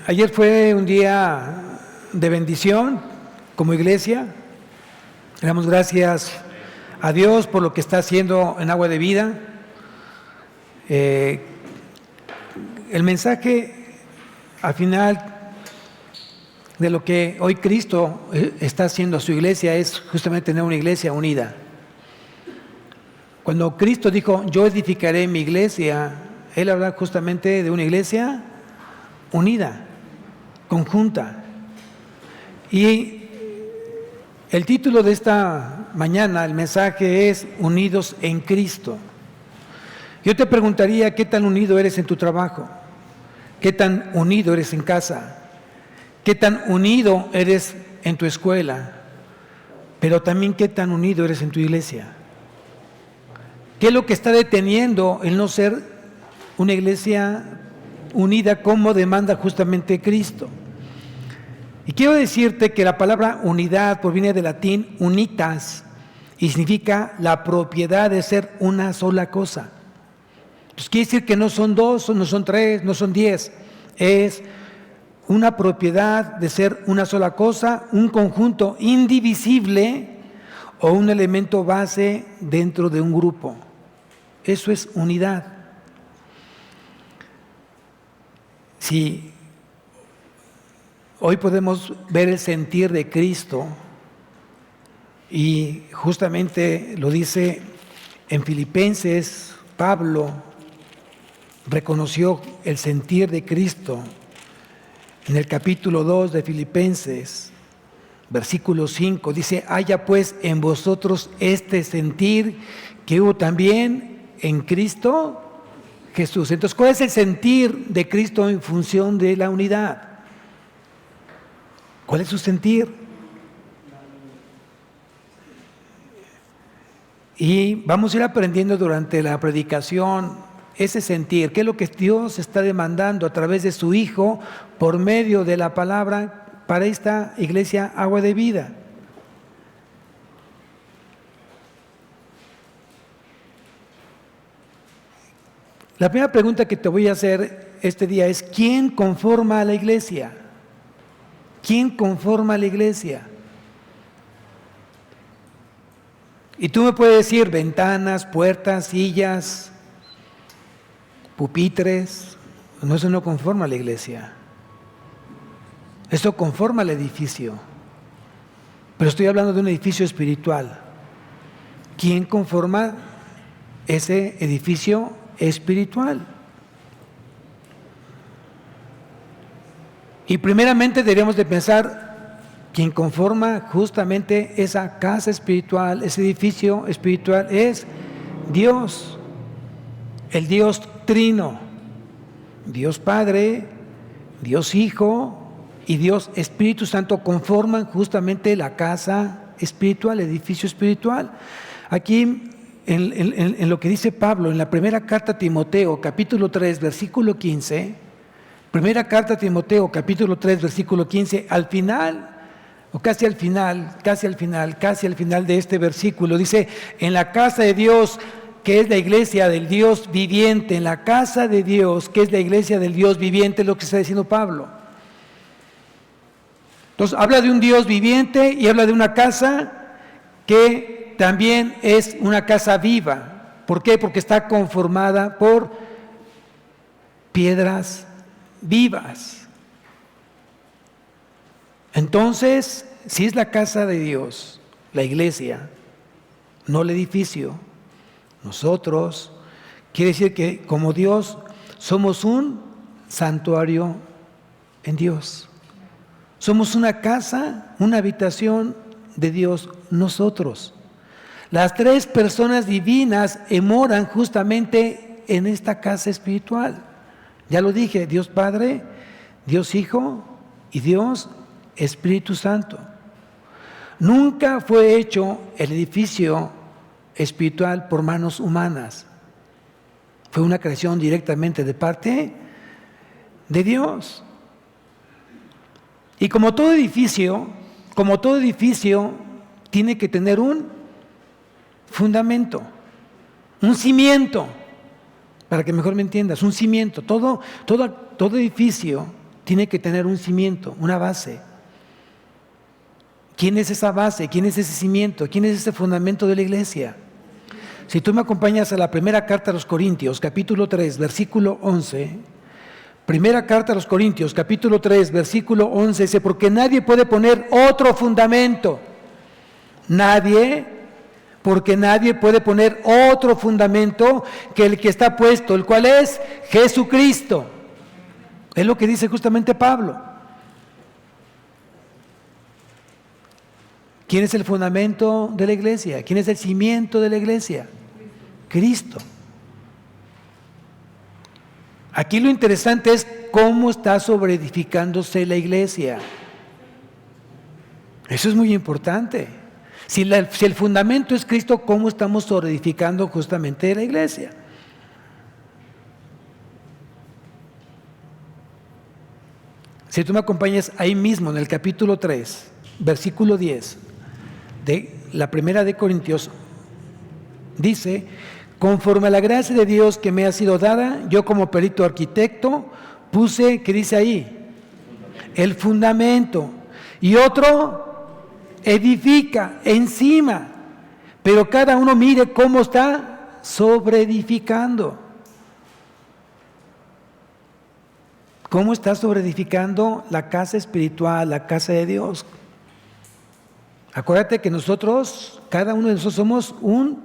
Ayer fue un día de bendición como iglesia. Le damos gracias a Dios por lo que está haciendo en Agua de Vida. El mensaje al final de lo que hoy Cristo está haciendo a su iglesia es justamente tener una iglesia unida. Cuando Cristo dijo, yo edificaré mi iglesia, Él habla justamente de una iglesia unida, conjunta. Y el título de esta mañana, el mensaje es Unidos en Cristo. Yo te preguntaría, ¿qué tan unido eres en tu trabajo? ¿Qué tan unido eres en casa? ¿Qué tan unido eres en tu escuela? Pero también, ¿qué tan unido eres en tu iglesia? ¿Qué es lo que está deteniendo el no ser una iglesia unida como demanda justamente Cristo? Y quiero decirte que la palabra unidad proviene del latín unitas y significa la propiedad de ser una sola cosa. Entonces quiere decir que no son dos, no son tres, no son 10. Es una propiedad de ser una sola cosa, un conjunto indivisible o un elemento base dentro de un grupo. Eso es unidad. Si hoy podemos ver el sentir de Cristo y justamente lo dice en Filipenses, Pablo reconoció el sentir de Cristo en el capítulo 2 de Filipenses, versículo 5, dice, haya pues en vosotros este sentir que hubo también en Cristo Jesús. Entonces, ¿cuál es el sentir de Cristo en función de la unidad? ¿Cuál es su sentir? Y vamos a ir aprendiendo durante la predicación ese sentir, qué es lo que Dios está demandando a través de su Hijo por medio de la palabra para esta iglesia Agua de Vida. La primera pregunta que te voy a hacer este día es, ¿quién conforma a la iglesia? ¿Quién conforma a la iglesia? Y tú me puedes decir ventanas, puertas, sillas, pupitres. No, eso no conforma a la iglesia. Eso conforma al edificio. Pero estoy hablando de un edificio espiritual. ¿Quién conforma ese edificio espiritual? Y primeramente deberíamos de pensar, quien conforma justamente esa casa espiritual, ese edificio espiritual es Dios, el Dios Trino, Dios Padre, Dios Hijo y Dios Espíritu Santo conforman justamente la casa espiritual, el edificio espiritual. Aquí en lo que dice Pablo en la primera carta a Timoteo, capítulo 3, versículo 15, primera carta a Timoteo, capítulo 3, versículo 15, al final, o casi al final de este versículo, dice, en la casa de Dios, que es la iglesia del Dios viviente, en la casa de Dios, que es la iglesia del Dios viviente, es lo que está diciendo Pablo. Entonces, habla de un Dios viviente y habla de una casa que también es una casa viva. ¿Por qué? Porque está conformada por piedras vivas. Entonces, si es la casa de Dios, la iglesia, no el edificio, nosotros, quiere decir que como Dios somos un santuario en Dios. Somos una casa, una habitación de Dios, nosotros. Las tres personas divinas moran justamente en esta casa espiritual. Ya lo dije, Dios Padre, Dios Hijo y Dios Espíritu Santo. Nunca fue hecho el edificio espiritual por manos humanas. Fue una creación directamente de parte de Dios. Y como todo edificio tiene que tener un fundamento, un cimiento, para que mejor me entiendas, un cimiento. Todo edificio tiene que tener un cimiento, una base. ¿Quién es esa base? ¿Quién es ese cimiento? ¿Quién es ese fundamento de la iglesia? Si tú me acompañas a la primera carta a los Corintios, capítulo 3, versículo 11. Primera carta a los Corintios, capítulo 3, versículo 11, dice, porque nadie puede poner otro fundamento. Porque nadie puede poner otro fundamento que el que está puesto, el cual es Jesucristo. Es lo que dice justamente Pablo. ¿Quién es el fundamento de la iglesia? ¿Quién es el cimiento de la iglesia? Cristo. Aquí lo interesante es cómo está sobreedificándose la iglesia. Eso es muy importante. Si el fundamento es Cristo, ¿cómo estamos sobreedificando justamente la iglesia? Si tú me acompañas ahí mismo en el capítulo 3, versículo 10 de la primera de Corintios, dice, conforme a la gracia de Dios que me ha sido dada, yo como perito arquitecto puse, ¿qué dice ahí? El fundamento. Y otro edifica encima, pero cada uno mire cómo está sobreedificando. ¿Cómo está sobreedificando la casa espiritual, la casa de Dios? Acuérdate que nosotros, cada uno de nosotros somos un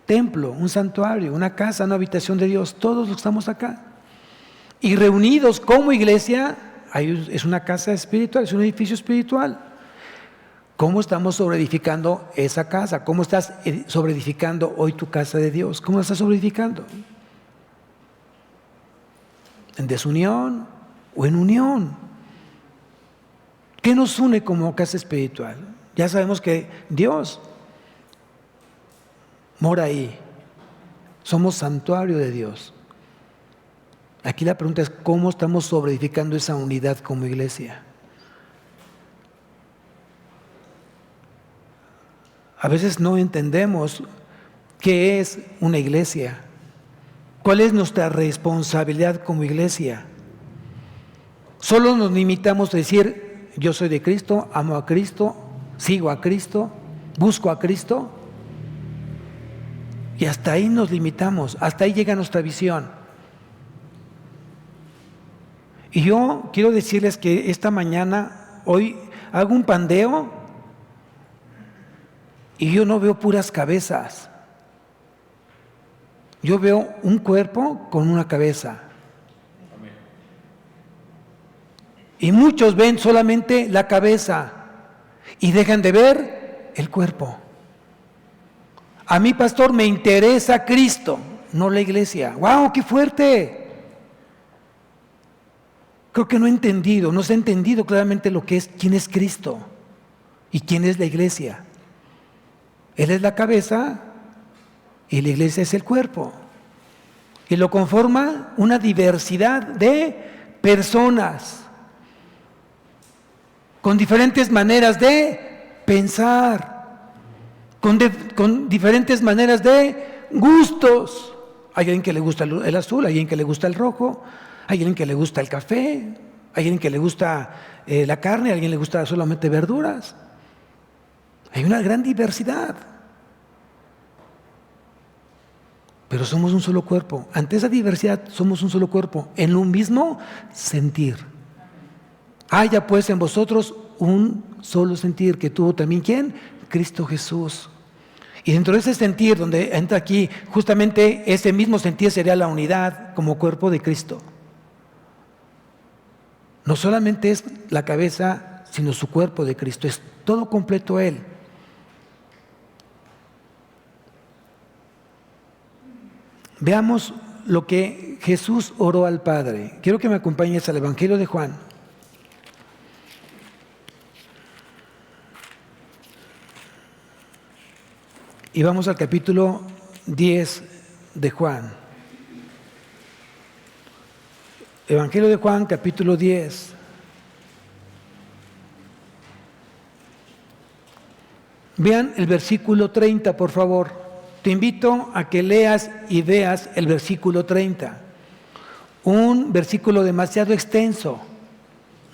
templo, un santuario, una casa, una habitación de Dios. Todos estamos acá. Y reunidos como iglesia, es una casa espiritual, es un edificio espiritual. ¿Cómo estamos sobreedificando esa casa? ¿Cómo estás sobreedificando hoy tu casa de Dios? ¿Cómo la estás sobreedificando? ¿En desunión o en unión? ¿Qué nos une como casa espiritual? Ya sabemos que Dios mora ahí. Somos santuario de Dios. Aquí la pregunta es, ¿cómo estamos sobreedificando esa unidad como iglesia? A veces no entendemos qué es una iglesia. ¿Cuál es nuestra responsabilidad como iglesia? Solo nos limitamos a decir, yo soy de Cristo, amo a Cristo, sigo a Cristo, busco a Cristo. Y hasta ahí nos limitamos, hasta ahí llega nuestra visión. Y yo quiero decirles que esta mañana, hoy, hago un pandeo y yo no veo puras cabezas. Yo veo un cuerpo con una cabeza. Y muchos ven solamente la cabeza y dejan de ver el cuerpo. A mí, pastor, me interesa Cristo, no la iglesia. ¡Wow, qué fuerte! Creo que no se ha entendido claramente lo que es, quién es Cristo y quién es la iglesia. Él es la cabeza y la iglesia es el cuerpo. Y lo conforma una diversidad de personas con diferentes maneras de pensar, con diferentes maneras de gustos. Hay alguien que le gusta el azul, hay alguien que le gusta el rojo, hay alguien que le gusta el café, hay alguien que le gusta la carne, hay alguien que le gusta solamente verduras. Hay una gran diversidad. Pero somos un solo cuerpo. Ante esa diversidad somos un solo cuerpo, en un mismo sentir. Haya pues en vosotros un solo sentir que tuvo también ¿quién? Cristo Jesús. Y dentro de ese sentir, donde entra aquí, justamente ese mismo sentir sería la unidad como cuerpo de Cristo. No solamente es la cabeza, sino su cuerpo de Cristo. Es todo completo Él. Veamos lo que Jesús oró al Padre. Quiero que me acompañes al Evangelio de Juan. Y vamos al capítulo 10 de Juan. Evangelio de Juan, capítulo 10. Vean el versículo 30, por favor. Te invito a que leas y veas el versículo 30. Un versículo demasiado extenso,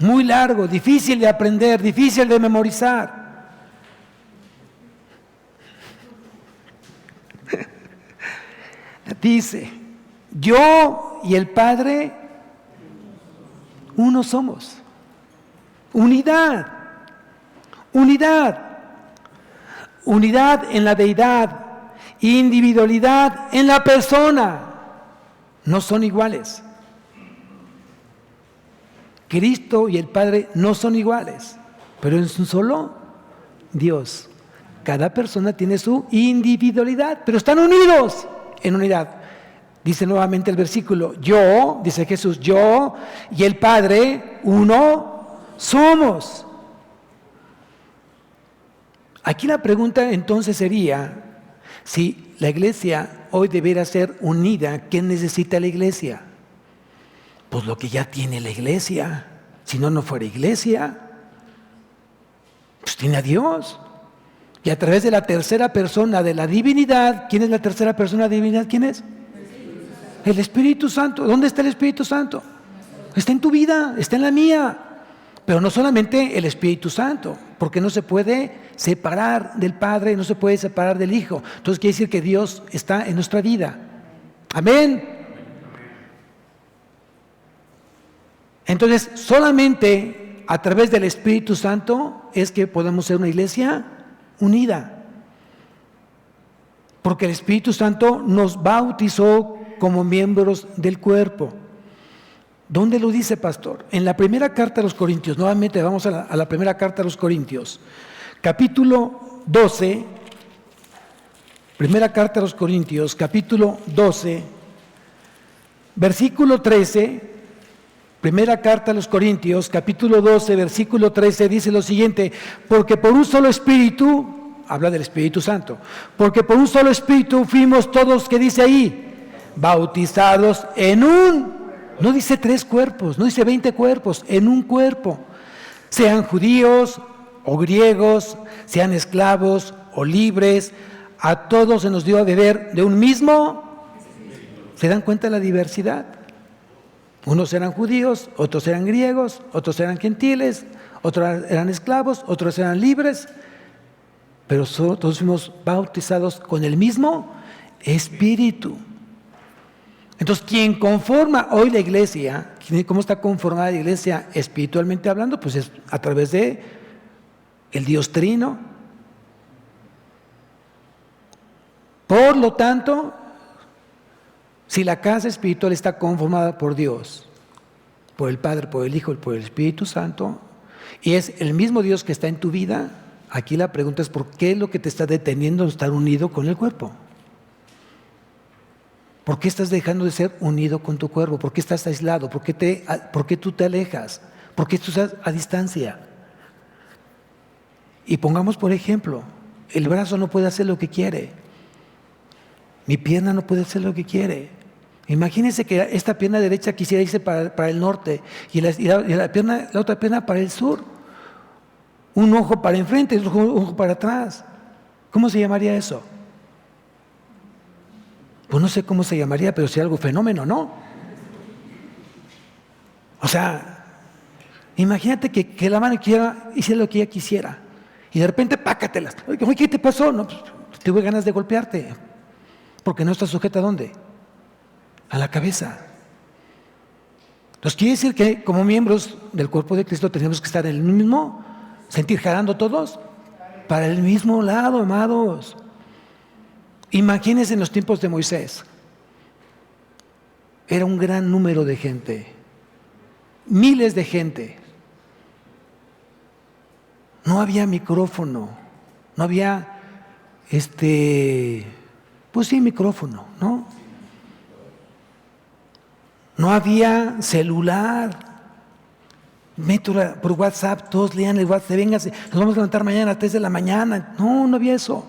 muy largo, difícil de aprender, difícil de memorizar. Dice, yo y el Padre, uno somos. Unidad, unidad, unidad en la deidad, individualidad en la persona. No son iguales. Cristo y el Padre no son iguales, pero es un solo Dios. Cada persona tiene su individualidad, pero están unidos en unidad. Dice nuevamente el versículo, yo, dice Jesús, yo y el Padre, uno somos. Aquí la pregunta entonces sería, si la iglesia hoy debiera ser unida, ¿qué necesita la iglesia? Pues lo que ya tiene la iglesia. Si no, no fuera iglesia. Pues tiene a Dios. Y a través de la tercera persona de la divinidad, ¿quién es la tercera persona de la divinidad? ¿Quién es? El Espíritu Santo. ¿Dónde está el Espíritu Santo? Está en tu vida, está en la mía. Pero no solamente el Espíritu Santo, porque no se puede separar del Padre, no se puede separar del Hijo. Entonces quiere decir que Dios está en nuestra vida. Amén. Entonces solamente a través del Espíritu Santo es que podemos ser una iglesia unida. Porque el Espíritu Santo nos bautizó como miembros del cuerpo. ¿Dónde lo dice, pastor? En la primera carta a los Corintios. Nuevamente vamos a la primera carta a los Corintios. Capítulo 12. Primera carta a los Corintios, capítulo 12, versículo 13. Primera carta a los Corintios, capítulo 12, versículo 13, dice lo siguiente: porque por un solo Espíritu, habla del Espíritu Santo, porque por un solo Espíritu fuimos todos, ¿qué dice ahí? Bautizados en un, no dice 3 cuerpos, no dice 20 cuerpos, en un cuerpo, sean judíos o griegos, sean esclavos o libres, a todos se nos dio a beber de un mismo. ¿Se dan cuenta de la diversidad? Unos eran judíos, otros eran griegos, otros eran gentiles, otros eran esclavos, otros eran libres, pero todos fuimos bautizados con el mismo Espíritu. Entonces, quien conforma hoy la iglesia, ¿cómo está conformada la iglesia espiritualmente hablando? Pues es a través de el Dios Trino. Por lo tanto, si la casa espiritual está conformada por Dios, por el Padre, por el Hijo y por el Espíritu Santo, y es el mismo Dios que está en tu vida, aquí la pregunta es: ¿por qué es lo que te está deteniendo de estar unido con el cuerpo? ¿Por qué estás dejando de ser unido con tu cuerpo? ¿Por qué estás aislado? ¿Por qué tú te alejas? ¿Por qué tú estás a distancia? Y pongamos por ejemplo, el brazo no puede hacer lo que quiere, mi pierna no puede hacer lo que quiere. Imagínense que esta pierna derecha quisiera irse para el norte y la otra pierna para el sur. Un ojo para enfrente y otro ojo para atrás. ¿Cómo se llamaría eso? Pues no sé cómo se llamaría, pero sí algo fenómeno, ¿no? O sea, imagínate que la mano hiciera lo que ella quisiera y de repente pácatelas. Oye, ¿qué te pasó? No, pues, tuve ganas de golpearte. Porque no está sujeta ¿a dónde? A la cabeza. Entonces quiere decir que como miembros del cuerpo de Cristo tenemos que estar en el mismo sentir, jalando todos para el mismo lado, amados. Imagínense en los tiempos de Moisés. Era un gran número de gente, miles de gente. No había micrófono, no había pues sí, micrófono, ¿no? No había celular. Mételo por WhatsApp, todos lean el WhatsApp, vénganse, nos vamos a levantar mañana a las 3 de la mañana. No, no había eso.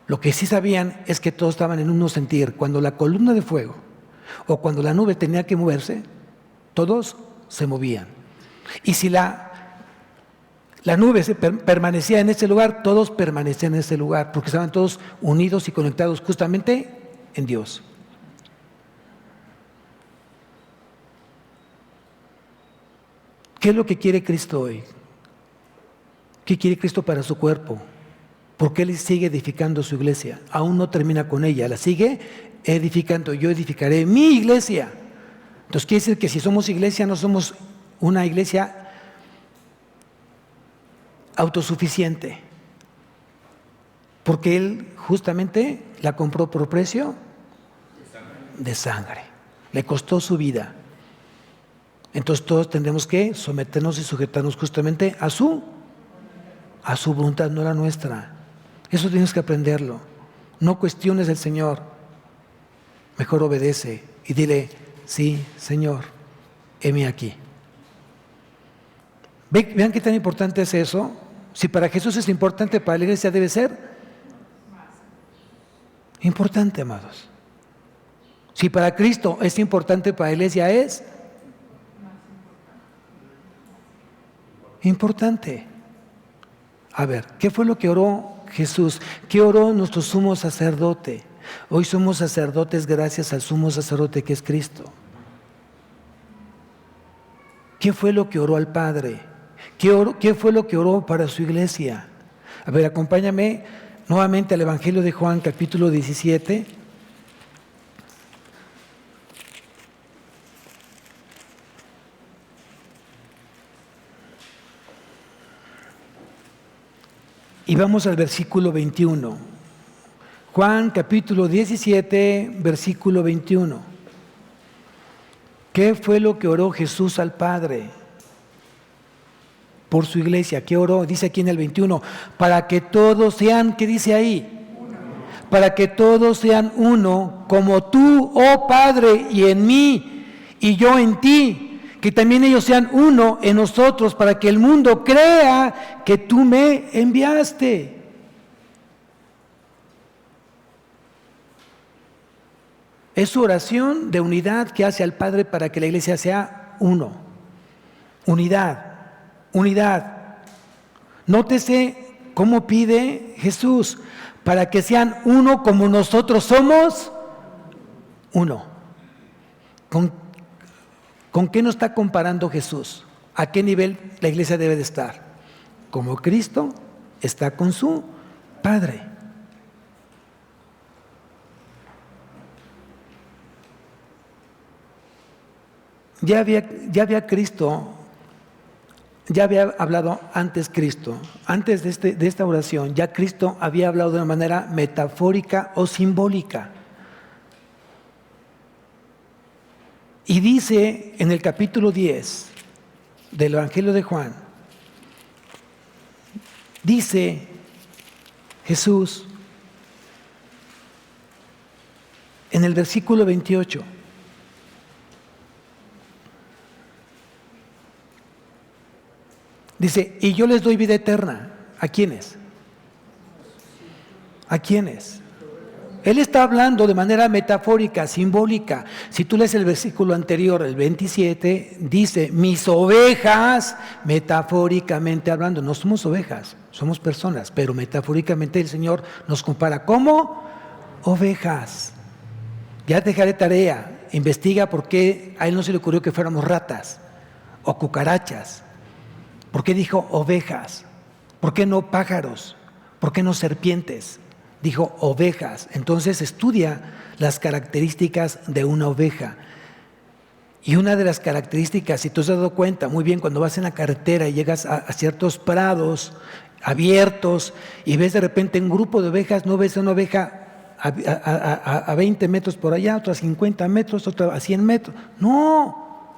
Lo que sí sabían es que todos estaban en un mismo sentir. Cuando la columna de fuego o cuando la nube tenía que moverse, todos se movían. Y si la nube permanecía en ese lugar, todos permanecían en ese lugar, porque estaban todos unidos y conectados justamente en Dios. ¿Qué es lo que quiere Cristo hoy? ¿Qué quiere Cristo para su cuerpo? ¿Por qué Él sigue edificando su iglesia? Aún no termina con ella, la sigue edificando. Yo edificaré mi iglesia. Entonces quiere decir que si somos iglesia, no somos una iglesia autosuficiente. Porque Él justamente la compró por precio de sangre. Le costó su vida. Entonces todos tendremos que someternos y sujetarnos justamente a su voluntad, no la nuestra. Eso tienes que aprenderlo. No cuestiones al Señor. Mejor obedece y dile, sí, Señor, heme aquí. Vean qué tan importante es eso. Si para Jesús es importante, para la iglesia debe ser importante, amados. Si para Cristo es importante, para la iglesia es importante. A ver, ¿qué fue lo que oró Jesús? ¿Qué oró nuestro sumo sacerdote? Hoy somos sacerdotes gracias al sumo sacerdote que es Cristo. ¿Qué fue lo que oró al Padre? ¿Qué fue lo que oró para su iglesia? A ver, acompáñame nuevamente al Evangelio de Juan, capítulo 17. Y vamos al versículo 21. Juan capítulo 17, versículo 21. ¿Qué fue lo que oró Jesús al Padre por su iglesia? ¿Qué oró? Dice aquí en el 21, para que todos sean, ¿qué dice ahí? Uno. Para que todos sean uno, como tú, oh Padre, y en mí, y yo en ti, que también ellos sean uno en nosotros, para que el mundo crea que tú me enviaste. Es su oración de unidad que hace al Padre para que la iglesia sea uno. Unidad, unidad. Nótese cómo pide Jesús, para que sean uno como nosotros somos uno. ¿Con qué nos está comparando Jesús? ¿A qué nivel la iglesia debe de estar? Como Cristo está con su Padre. Ya había Cristo, ya había hablado antes Cristo, antes de esta oración, ya Cristo había hablado de una manera metafórica o simbólica. Y dice en el capítulo 10 del Evangelio de Juan, dice Jesús en el versículo 28, dice, y yo les doy vida eterna. ¿A quiénes? ¿A quiénes? Él está hablando de manera metafórica, simbólica. Si tú lees el versículo anterior, el 27, dice, mis ovejas, metafóricamente hablando, no somos ovejas, somos personas, pero metafóricamente el Señor nos compara como ovejas. Ya te dejaré tarea, investiga por qué a Él no se le ocurrió que fuéramos ratas o cucarachas. ¿Por qué dijo ovejas? ¿Por qué no pájaros? ¿Por qué no serpientes? Dijo ovejas. Entonces estudia las características de una oveja. Y una de las características, si tú te has dado cuenta, muy bien, cuando vas en la carretera y llegas a ciertos prados abiertos y ves de repente un grupo de ovejas, no ves una oveja a 20 metros por allá, otra a 50 metros, otra a 100 metros. No.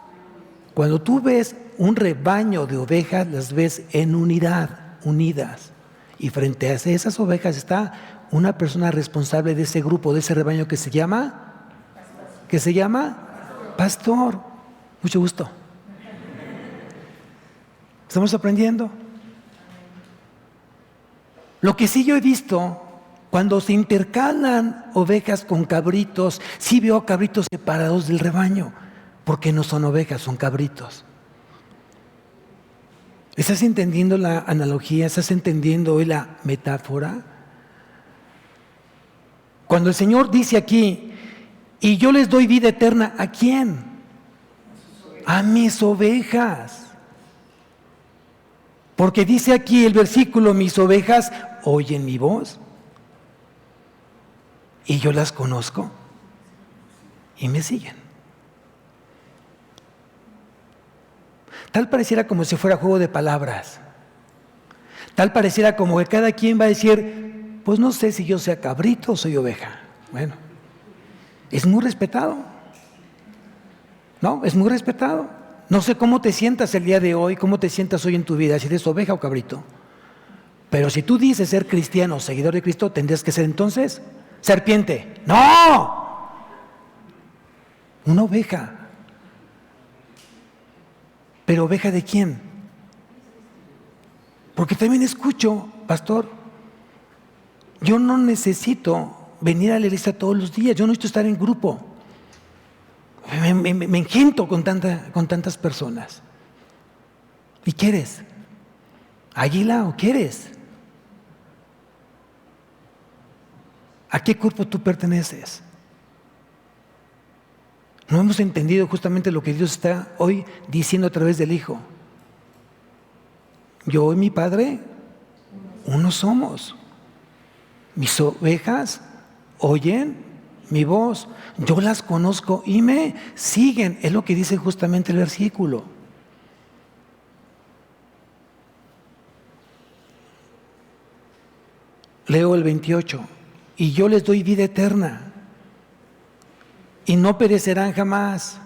Cuando tú ves un rebaño de ovejas, las ves en unidad, unidas. Y frente a esas ovejas está una persona responsable de ese grupo, de ese rebaño que se llama pastor. Mucho gusto. ¿Estamos aprendiendo? Lo que sí yo he visto, cuando se intercalan ovejas con cabritos, sí veo cabritos separados del rebaño, porque no son ovejas, son cabritos. ¿Estás entendiendo la analogía? ¿Estás entendiendo hoy la metáfora? Cuando el Señor dice aquí, y yo les doy vida eterna, ¿a quién? A mis ovejas. Porque dice aquí el versículo, mis ovejas oyen mi voz y yo las conozco y me siguen. Tal pareciera como si fuera juego de palabras. Tal pareciera como que cada quien va a decir, pues no sé si yo sea cabrito o soy oveja. Bueno, es muy respetado. No, es muy respetado. No sé cómo te sientas el día de hoy, cómo te sientas hoy en tu vida, si eres oveja o cabrito. Pero si tú dices ser cristiano, seguidor de Cristo, tendrías que ser entonces serpiente. ¡No! Una oveja. ¿Pero oveja de quién? Porque también escucho, pastor, yo no necesito venir a la iglesia todos los días, yo no necesito estar en grupo. Me engento con tantas personas. ¿Y quieres? ¿Águila o quieres? ¿A qué cuerpo tú perteneces? No hemos entendido justamente lo que Dios está hoy diciendo a través del Hijo. Yo y mi Padre, uno somos. Mis ovejas oyen mi voz, yo las conozco y me siguen. Es lo que dice justamente el versículo. Leo el 28. Y yo les doy vida eterna y no perecerán jamás,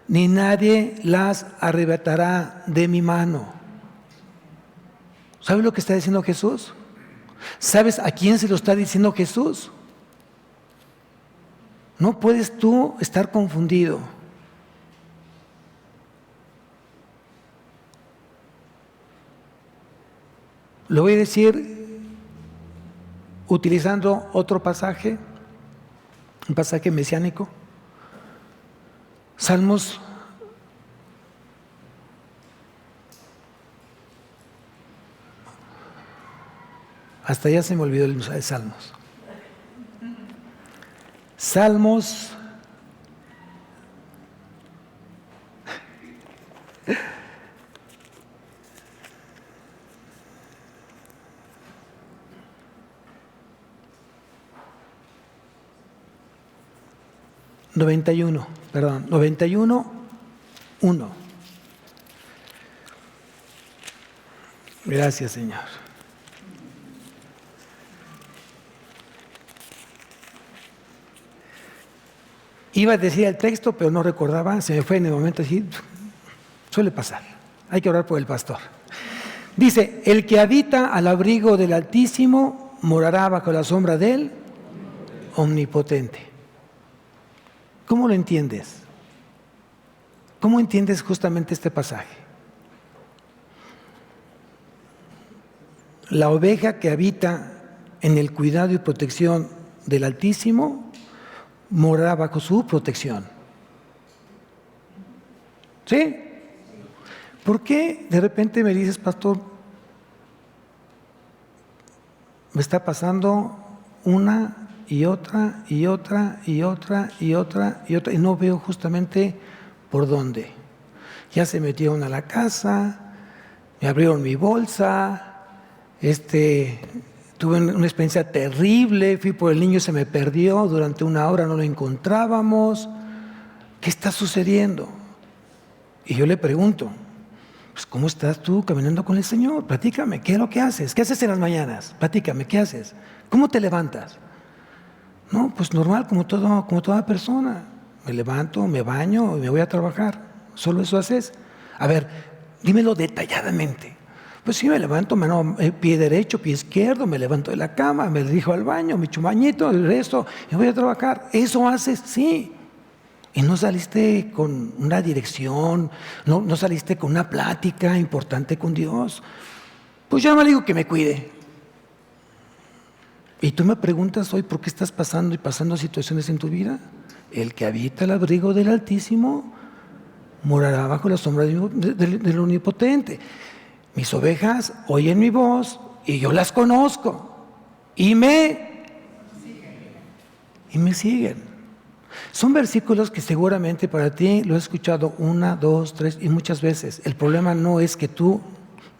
ni nadie las arrebatará de mi mano. ¿Sabes lo que está diciendo Jesús? ¿Sabes a quién se lo está diciendo Jesús? No puedes tú estar confundido. Lo voy a decir utilizando otro pasaje, un pasaje mesiánico. Salmos 'Hasta ya se me olvidó el de Salmos. Salmos 91, 1. Gracias, Señor. Iba a decir el texto, pero no recordaba, se me fue en el momento así. Suele pasar. Hay que orar por el pastor. Dice, el que habita al abrigo del Altísimo morará bajo la sombra del Omnipotente. ¿Cómo lo entiendes? ¿Cómo entiendes justamente este pasaje? La oveja que habita en el cuidado y protección del Altísimo morará bajo su protección. ¿Sí? ¿Por qué de repente me dices, pastor, me está pasando una y otra, y otra, y otra, y otra, y otra, y no veo justamente por dónde? Ya se metieron a la casa, me abrieron mi bolsa, tuve una experiencia terrible, fui por el niño, se me perdió, durante una hora no lo encontrábamos. ¿Qué está sucediendo? Y yo le pregunto, pues, ¿cómo estás tú caminando con el Señor? Platícame, ¿qué es lo que haces? ¿Qué haces en las mañanas? Platícame, ¿qué haces? ¿Cómo te levantas? No, pues normal, como toda persona. Me levanto, me baño y me voy a trabajar. ¿Solo eso haces? A ver, dímelo detalladamente. Pues sí, me levanto, pie derecho, pie izquierdo, me levanto de la cama, me dirijo al baño, me echo un bañito, el resto, y voy a trabajar. ¿Eso haces? Sí. Y no saliste con una dirección, no saliste con una plática importante con Dios. Pues yo no le digo que me cuide. Y tú me preguntas hoy por qué estás pasando situaciones en tu vida. El que habita el abrigo del Altísimo morará bajo la sombra del Omnipotente. Mis ovejas oyen mi voz y yo las conozco y me siguen. Son versículos que seguramente para ti lo he escuchado 1, 2, 3 y muchas veces. El problema no es que tú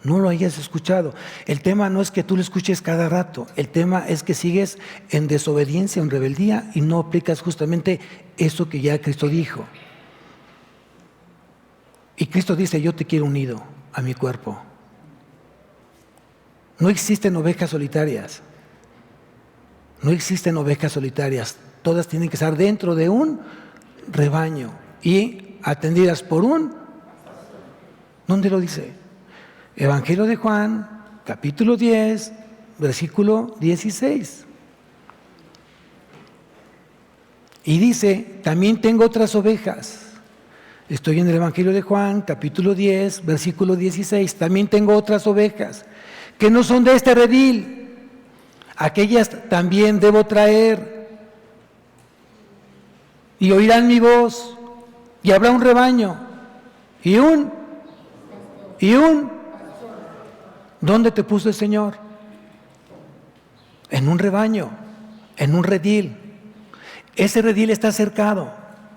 no lo hayas escuchado. El tema no es que tú lo escuches cada rato, el tema es que sigues en desobediencia, en rebeldía y no aplicas justamente eso que ya Cristo dijo. Y Cristo dice, yo te quiero unido a mi cuerpo. No existen ovejas solitarias. No existen ovejas solitarias. Todas tienen que estar dentro de un rebaño y atendidas por un... ¿Dónde lo dice? Evangelio de Juan, capítulo 10, versículo 16. Y dice, también tengo otras ovejas. Estoy en el Evangelio de Juan, capítulo 10, versículo 16. También tengo otras ovejas que no son de este redil. Aquellas también debo traer. Y oirán mi voz. Y habrá un rebaño. Y un. ¿Dónde te puso el Señor? En un rebaño, en un redil. Ese redil está cercado.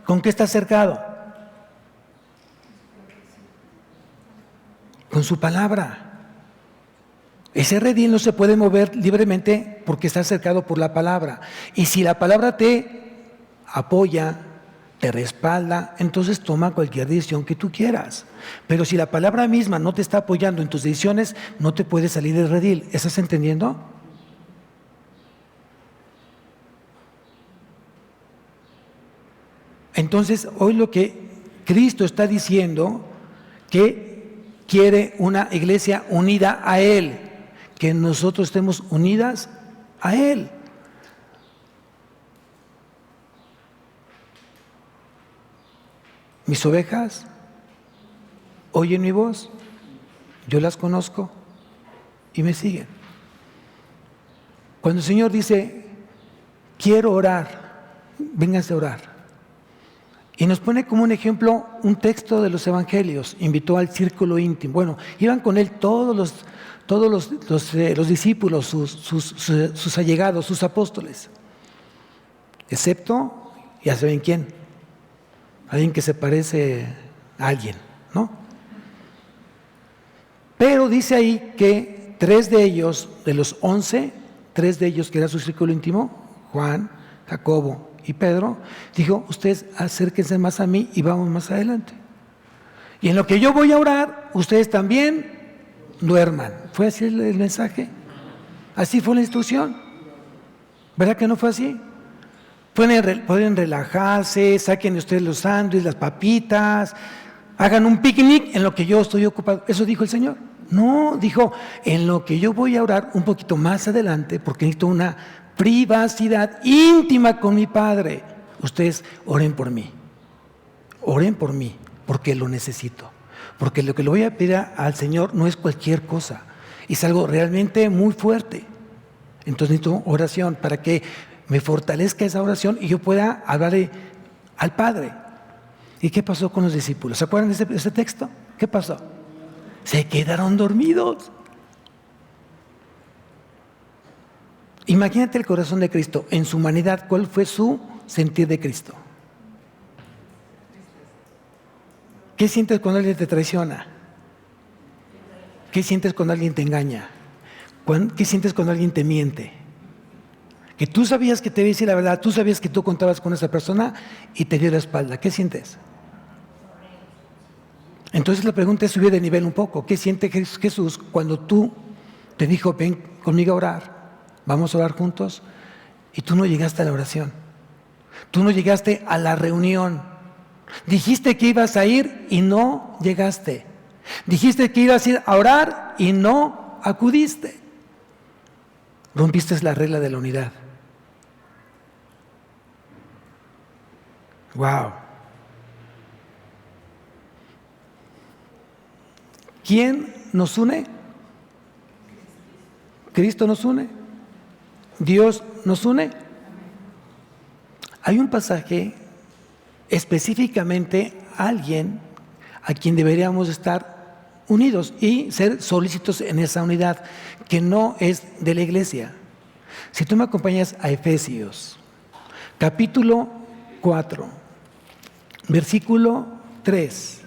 ¿Con qué está cercado? Con su palabra. Ese redil no se puede mover libremente porque está cercado por la palabra. Y si la palabra te apoya, te respalda, entonces toma cualquier decisión que tú quieras. Pero si la palabra misma no te está apoyando en tus decisiones, no te puedes salir del redil. ¿Estás entendiendo? Entonces, hoy lo que Cristo está diciendo, que quiere una iglesia unida a Él, que nosotros estemos unidas a Él. Mis ovejas oyen mi voz, yo las conozco y me siguen. Cuando el Señor dice, quiero orar, vénganse a orar. Y nos pone como un ejemplo un texto de los evangelios, invitó al círculo íntimo. Bueno, iban con él todos los discípulos, sus allegados, sus apóstoles, excepto, ya saben quién, alguien que se parece a alguien, ¿no? Pero dice ahí que 3 de ellos, de los 11, 3 de ellos que era su círculo íntimo, Juan, Jacobo y Pedro, dijo, ustedes acérquense más a mí y vamos más adelante. Y en lo que yo voy a orar, ustedes también duerman. ¿Fue así el mensaje? Así fue la instrucción. ¿Verdad que no fue así? Pueden relajarse, saquen ustedes los sándwiches, las papitas, hagan un picnic en lo que yo estoy ocupado. ¿Eso dijo el Señor? No, dijo, en lo que yo voy a orar un poquito más adelante, porque necesito una privacidad íntima con mi Padre. Ustedes oren por mí, porque lo necesito. Porque lo que le voy a pedir al Señor no es cualquier cosa, es algo realmente muy fuerte. Entonces necesito oración para que me fortalezca esa oración y yo pueda hablarle al Padre. ¿Y qué pasó con los discípulos? ¿Se acuerdan de ese texto? ¿Qué pasó? Se quedaron dormidos. Imagínate el corazón de Cristo en su humanidad. ¿Cuál fue su sentir de Cristo? ¿Qué sientes cuando alguien te traiciona? ¿Qué sientes cuando alguien te engaña? ¿Qué sientes cuando alguien te miente? Que tú sabías que te iba a decir la verdad, tú sabías que tú contabas con esa persona y te dio la espalda. ¿Qué sientes? Entonces la pregunta es subir de nivel un poco. ¿Qué siente Jesús cuando tú te dijo, ven conmigo a orar, vamos a orar juntos? Y tú no llegaste a la oración. Tú no llegaste a la reunión. Dijiste que ibas a ir y no llegaste. Dijiste que ibas a ir a orar y no acudiste. Rompiste la regla de la unidad. Wow. ¿Quién nos une? ¿Cristo nos une? ¿Dios nos une? Hay un pasaje específicamente a alguien a quien deberíamos estar unidos y ser solícitos en esa unidad, que no es de la iglesia. Si tú me acompañas a Efesios, capítulo 4, versículo 3.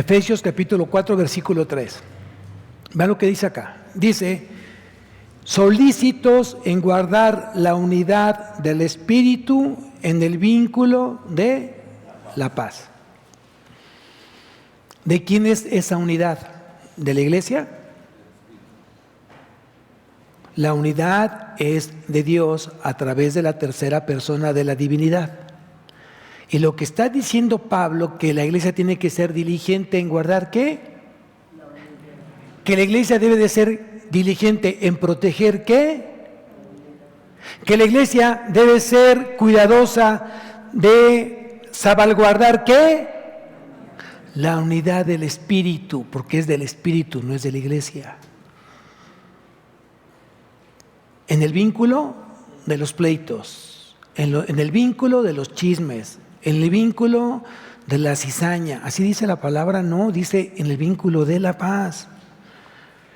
Efesios capítulo 4, versículo 3. Vean lo que dice acá. Dice, solícitos en guardar la unidad del Espíritu en el vínculo de la paz. ¿De quién es esa unidad? ¿De la iglesia? La unidad es de Dios a través de la tercera persona de la divinidad. Y lo que está diciendo Pablo, que la iglesia tiene que ser diligente en guardar, ¿qué? Que la iglesia debe de ser diligente en proteger, ¿qué? Que la iglesia debe ser cuidadosa de salvaguardar, ¿qué? La unidad del Espíritu, porque es del Espíritu, no es de la iglesia. En el vínculo de los pleitos, en el vínculo de los chismes, en el vínculo de la cizaña, así dice la palabra, no, dice en el vínculo de la paz.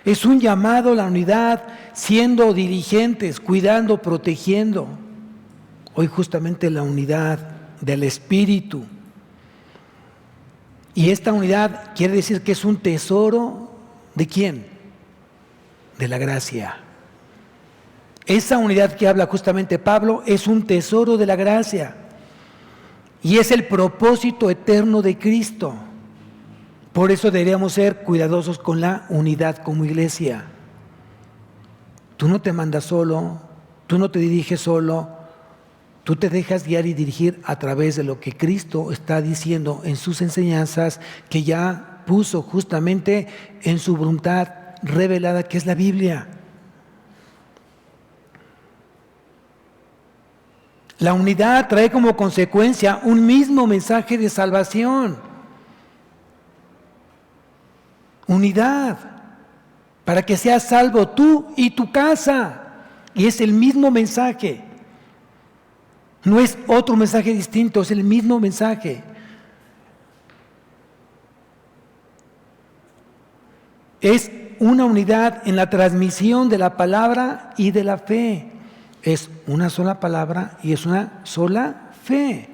Es un llamado a la unidad, siendo diligentes, cuidando, protegiendo. Hoy justamente la unidad del Espíritu. Y esta unidad quiere decir que es un tesoro, ¿de quién? De la gracia. Esa unidad que habla justamente Pablo es un tesoro de la gracia. Y es el propósito eterno de Cristo. Por eso deberíamos ser cuidadosos con la unidad como iglesia. Tú no te mandas solo, tú no te diriges solo, tú te dejas guiar y dirigir a través de lo que Cristo está diciendo en sus enseñanzas, que ya puso justamente en su voluntad revelada, que es la Biblia. La unidad trae como consecuencia un mismo mensaje de salvación. Unidad, para que seas salvo tú y tu casa. Y es el mismo mensaje. No es otro mensaje distinto, es el mismo mensaje. Es una unidad en la transmisión de la palabra y de la fe. Es una sola palabra y es una sola fe.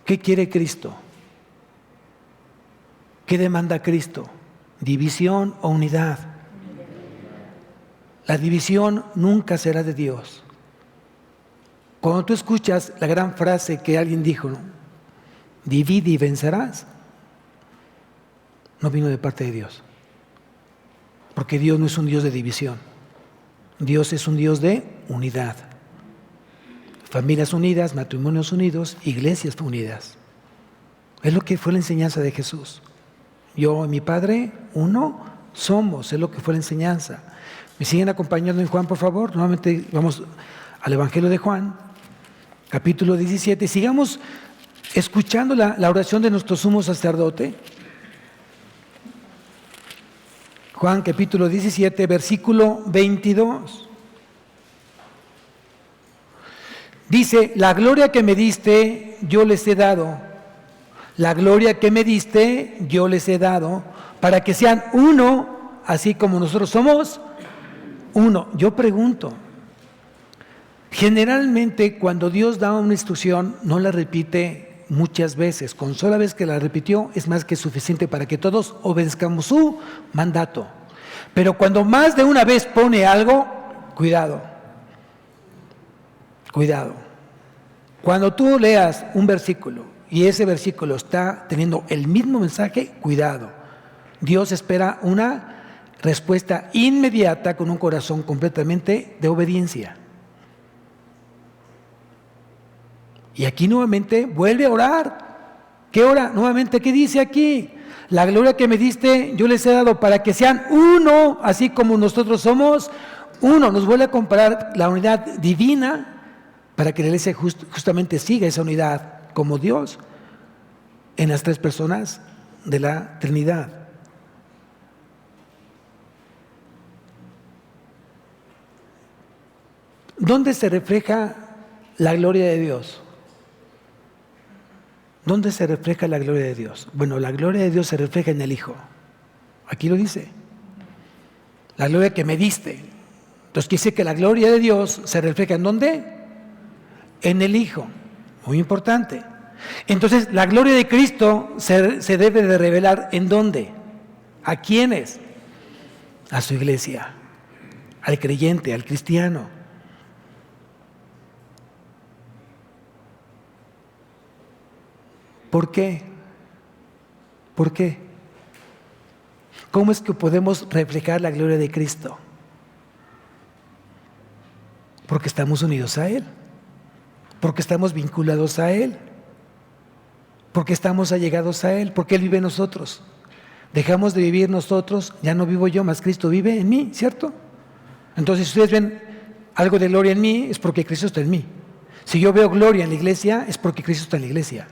¿Qué quiere Cristo? ¿Qué demanda Cristo? ¿División o unidad? La división nunca será de Dios. Cuando tú escuchas la gran frase que alguien dijo, ¿no? Divide y vencerás, no vino de parte de Dios. Porque Dios no es un Dios de división. Dios es un Dios de unidad. Familias unidas, matrimonios unidos, iglesias unidas. Es lo que fue la enseñanza de Jesús. Yo y mi Padre, uno somos, es lo que fue la enseñanza. ¿Me siguen acompañando en Juan, por favor? Nuevamente vamos al Evangelio de Juan, capítulo 17. Sigamos escuchando la oración de nuestro sumo sacerdote. Juan capítulo 17, versículo 22. Dice, la gloria que me diste, yo les he dado. La gloria que me diste, yo les he dado, para que sean uno, así como nosotros somos uno. Yo pregunto, generalmente cuando Dios da una instrucción, no la repite muchas veces. Con sola vez que la repitió, es más que suficiente para que todos obedezcamos su mandato. Pero cuando más de una vez pone algo, cuidado. Cuidado. Cuando tú leas un versículo y ese versículo está teniendo el mismo mensaje, cuidado. Dios espera una respuesta inmediata con un corazón completamente de obediencia. Y aquí nuevamente vuelve a orar. ¿Qué ora? Nuevamente, ¿qué dice aquí? La gloria que me diste, yo les he dado para que sean uno, así como nosotros somos uno. Nos vuelve a comparar la unidad divina para que la iglesia justamente siga esa unidad como Dios en las tres personas de la Trinidad. ¿Dónde se refleja la gloria de Dios? ¿Dónde se refleja la gloria de Dios? Bueno, la gloria de Dios se refleja en el Hijo. Aquí lo dice. La gloria que me diste. Entonces quiere decir que la gloria de Dios se refleja ¿en dónde? En el Hijo. Muy importante. Entonces, la gloria de Cristo se debe de revelar ¿en dónde? ¿A quiénes? A su iglesia, al creyente, al cristiano. ¿Por qué? ¿Por qué? ¿Cómo es que podemos reflejar la gloria de Cristo? Porque estamos unidos a Él, porque estamos vinculados a Él, porque estamos allegados a Él, porque Él vive en nosotros. Dejamos de vivir nosotros, ya no vivo yo, más Cristo vive en mí, ¿cierto? Entonces, si ustedes ven algo de gloria en mí, es porque Cristo está en mí. Si yo veo gloria en la iglesia, es porque Cristo está en la iglesia.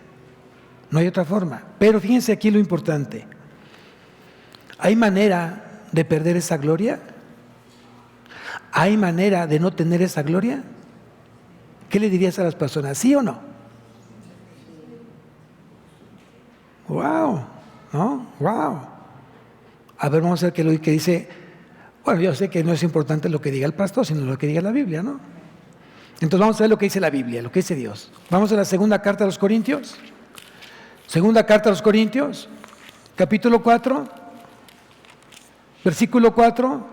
No hay otra forma. Pero fíjense aquí lo importante. ¿Hay manera de perder esa gloria? ¿Hay manera de no tener esa gloria? ¿Qué le dirías a las personas? ¿Sí o no? ¡Wow! ¿No? ¡Wow! A ver, vamos a ver qué lo que dice. Bueno, yo sé que no es importante lo que diga el pastor, sino lo que diga la Biblia, ¿no? Entonces vamos a ver lo que dice la Biblia, lo que dice Dios. Vamos a la segunda carta a los Corintios. Segunda carta a los Corintios, capítulo 4, versículo 4.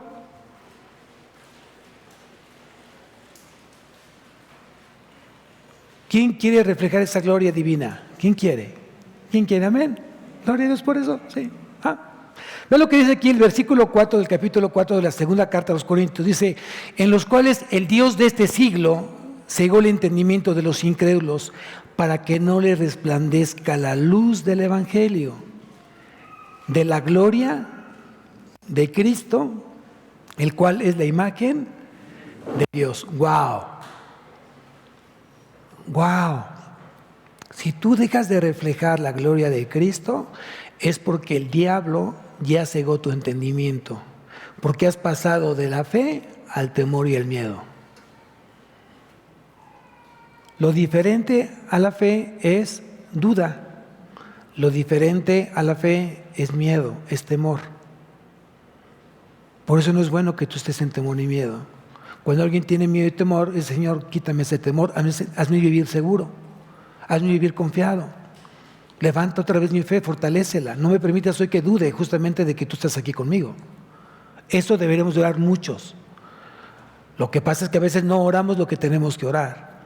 ¿Quién quiere reflejar esa gloria divina? ¿Quién quiere? ¿Quién quiere? Amén. Gloria a Dios por eso, sí. Ve lo que dice aquí el versículo 4 del capítulo 4 de la segunda carta a los Corintios. Dice, en los cuales el Dios de este siglo cegó el entendimiento de los incrédulos para que no les resplandezca la luz del Evangelio, de la gloria de Cristo, el cual es la imagen de Dios. ¡Wow! ¡Wow! Si tú dejas de reflejar la gloria de Cristo, es porque el diablo ya cegó tu entendimiento, porque has pasado de la fe al temor y el miedo. Lo diferente a la fe es duda, lo diferente a la fe es miedo, es temor. Por eso no es bueno que tú estés en temor ni miedo. Cuando alguien tiene miedo y temor, el Señor, quítame ese temor, hazme vivir seguro, hazme vivir confiado. Levanta otra vez mi fe, fortalécela. No me permitas hoy que dude justamente de que tú estás aquí conmigo. Eso deberemos de orar muchos. Lo que pasa es que a veces no oramos lo que tenemos que orar.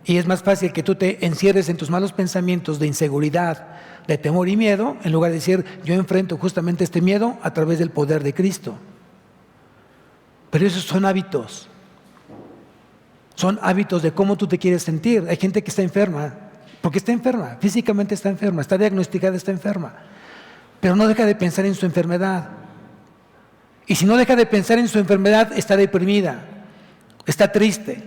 Y es más fácil que tú te encierres en tus malos pensamientos de inseguridad, de temor y miedo, en lugar de decir, yo enfrento justamente este miedo a través del poder de Cristo. Pero esos son hábitos. Son hábitos de cómo tú te quieres sentir. Hay gente que está enferma, porque está enferma, físicamente está enferma, está diagnosticada, está enferma. Pero no deja de pensar en su enfermedad. Y si no deja de pensar en su enfermedad, está deprimida, está triste.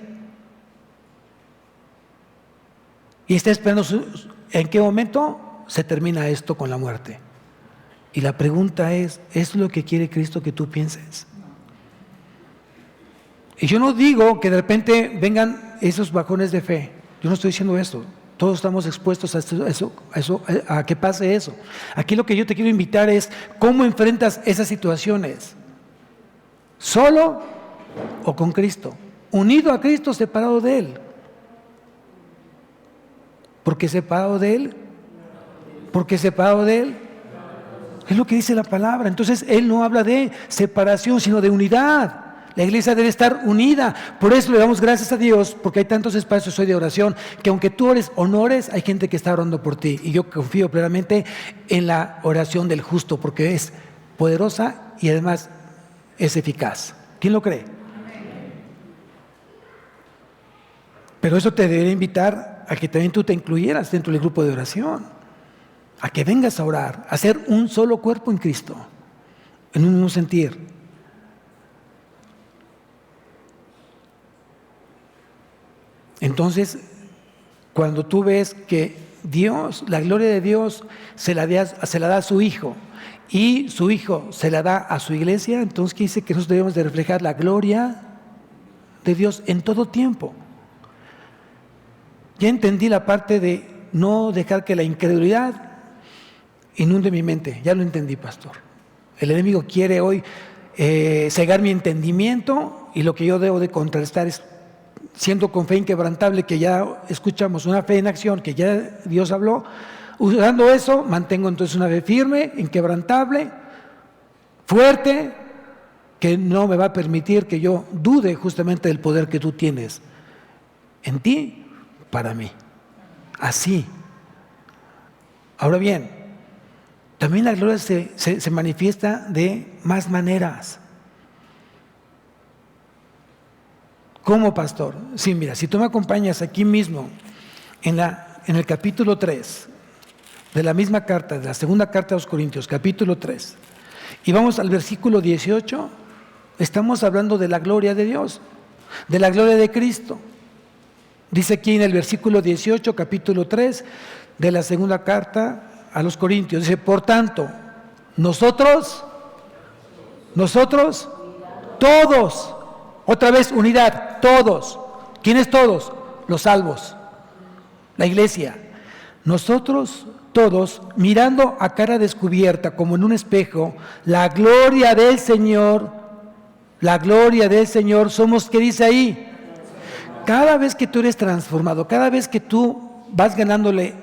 Y está esperando en qué momento se termina esto con la muerte. Y la pregunta ¿es lo que quiere Cristo que tú pienses? Y yo no digo que de repente vengan esos bajones de fe. Yo no estoy diciendo eso. Todos estamos expuestos a que pase eso. Aquí lo que yo te quiero invitar es cómo enfrentas esas situaciones. ¿Solo o con Cristo? Unido a Cristo, separado de Él. ¿Por qué separado de Él? Porque separado de Él. Es lo que dice la palabra. Entonces Él no habla de separación, sino de unidad. La iglesia debe estar unida. Por eso le damos gracias a Dios, porque hay tantos espacios hoy de oración, que aunque tú ores o no ores, hay gente que está orando por ti. Y yo confío plenamente en la oración del justo, porque es poderosa y además es eficaz. ¿Quién lo cree? Pero eso te debería invitar a que también tú te incluyeras dentro del grupo de oración, a que vengas a orar, a ser un solo cuerpo en Cristo, en un mismo sentir. Entonces, cuando tú ves que Dios, la gloria de Dios se la da a su Hijo y su Hijo se la da a su iglesia, entonces ¿qué dice? Que nosotros debemos de reflejar la gloria de Dios en todo tiempo. Ya entendí la parte de no dejar que la incredulidad inunde mi mente. Ya lo entendí, pastor. El enemigo quiere hoy cegar mi entendimiento y lo que yo debo de contrarrestar es siendo con fe inquebrantable, que ya escuchamos, una fe en acción, que ya Dios habló, usando eso, mantengo entonces una fe firme, inquebrantable, fuerte, que no me va a permitir que yo dude justamente del poder que tú tienes en ti, para mí. Así. Ahora bien, también la gloria se manifiesta de más maneras. ¿Cómo, pastor? Sí, mira, si tú me acompañas aquí mismo, en el capítulo 3, de la misma carta, de la segunda carta a los Corintios, capítulo 3, y vamos al versículo 18, estamos hablando de la gloria de Dios, de la gloria de Cristo. Dice aquí en el versículo 18, capítulo 3, de la segunda carta a los Corintios, dice, por tanto, nosotros, todos, otra vez unidad, todos. ¿Quiénes todos? Los salvos, la iglesia. Nosotros todos, mirando a cara descubierta como en un espejo, la gloria del Señor, somos, ¿qué dice ahí? Cada vez que tú eres transformado, cada vez que tú vas ganándole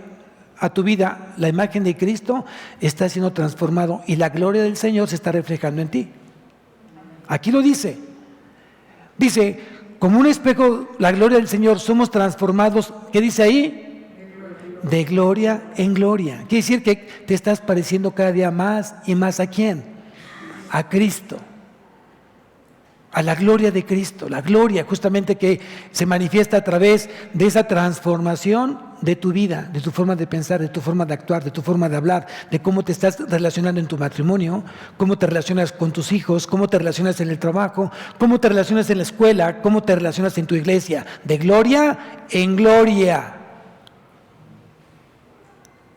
a tu vida la imagen de Cristo, estás siendo transformado y la gloria del Señor se está reflejando en ti. Aquí lo dice. Dice, como un espejo, la gloria del Señor, somos transformados, ¿qué dice ahí? De gloria en gloria. Quiere decir que te estás pareciendo cada día más y más ¿a quién? A Cristo. A la gloria de Cristo. La gloria justamente que se manifiesta a través de esa transformación de tu vida, de tu forma de pensar, de tu forma de actuar, de tu forma de hablar, de cómo te estás relacionando en tu matrimonio, cómo te relacionas con tus hijos, cómo te relacionas en el trabajo, cómo te relacionas en la escuela, cómo te relacionas en tu iglesia. De gloria en gloria.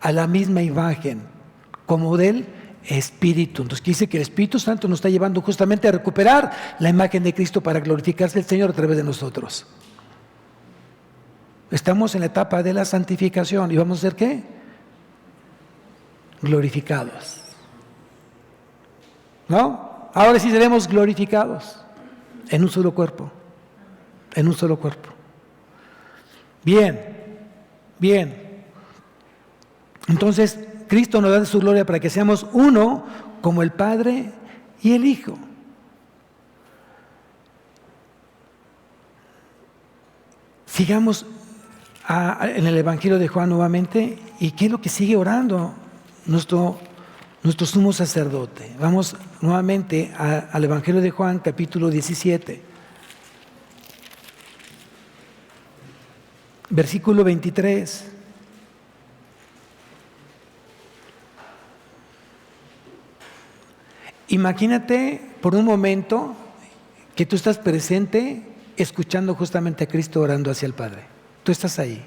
A la misma imagen, como del Espíritu. Entonces dice que el Espíritu Santo nos está llevando justamente a recuperar la imagen de Cristo para glorificarse el Señor a través de nosotros. Estamos en la etapa de la santificación y vamos a ser ¿qué? Glorificados. ¿No? Ahora sí seremos glorificados en un solo cuerpo. En un solo cuerpo. Bien, bien. Entonces, Cristo nos da de su gloria para que seamos uno como el Padre y el Hijo. Sigamos en el Evangelio de Juan nuevamente. ¿Y qué es lo que sigue orando nuestro sumo sacerdote? Vamos nuevamente al Evangelio de Juan, capítulo 17. Versículo 23. Imagínate por un momento que tú estás presente escuchando justamente a Cristo orando hacia el Padre. Tú estás ahí.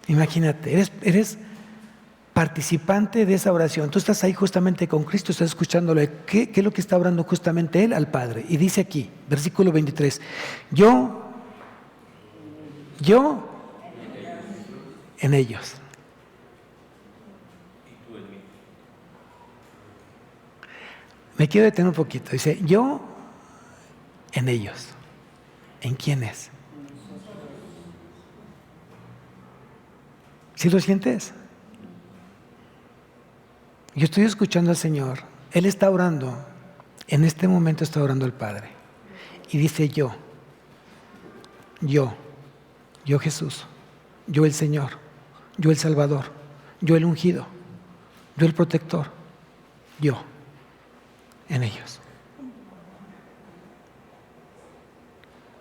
Imagínate, eres participante de esa oración. Tú estás ahí justamente con Cristo, estás escuchándole. ¿Qué es lo que está orando justamente Él al Padre? Y dice aquí, versículo 23, yo en ellos. Me quiero detener un poquito. Dice, yo en ellos. ¿En quiénes? ¿Sí lo sientes? Yo estoy escuchando al Señor. Él está orando. En este momento está orando al Padre. Y dice yo Jesús, yo el Señor, yo el Salvador, yo el ungido, yo el protector, yo en ellos.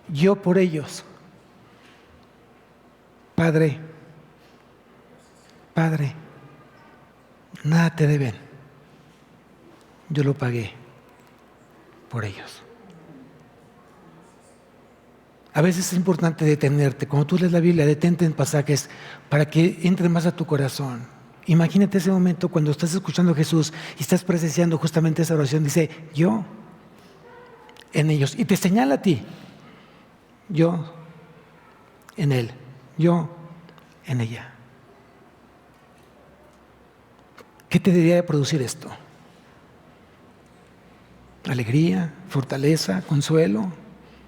Yo por ellos. Padre, nada te deben. Yo lo pagué por ellos. A veces es importante detenerte. Cuando tú lees la Biblia, detente en pasajes para que entre más a tu corazón. Imagínate ese momento cuando estás escuchando a Jesús y estás presenciando justamente esa oración. Dice, yo en ellos. Y te señala a ti. Yo en él. Yo en ella. ¿Qué te debería producir esto? Alegría, fortaleza, consuelo,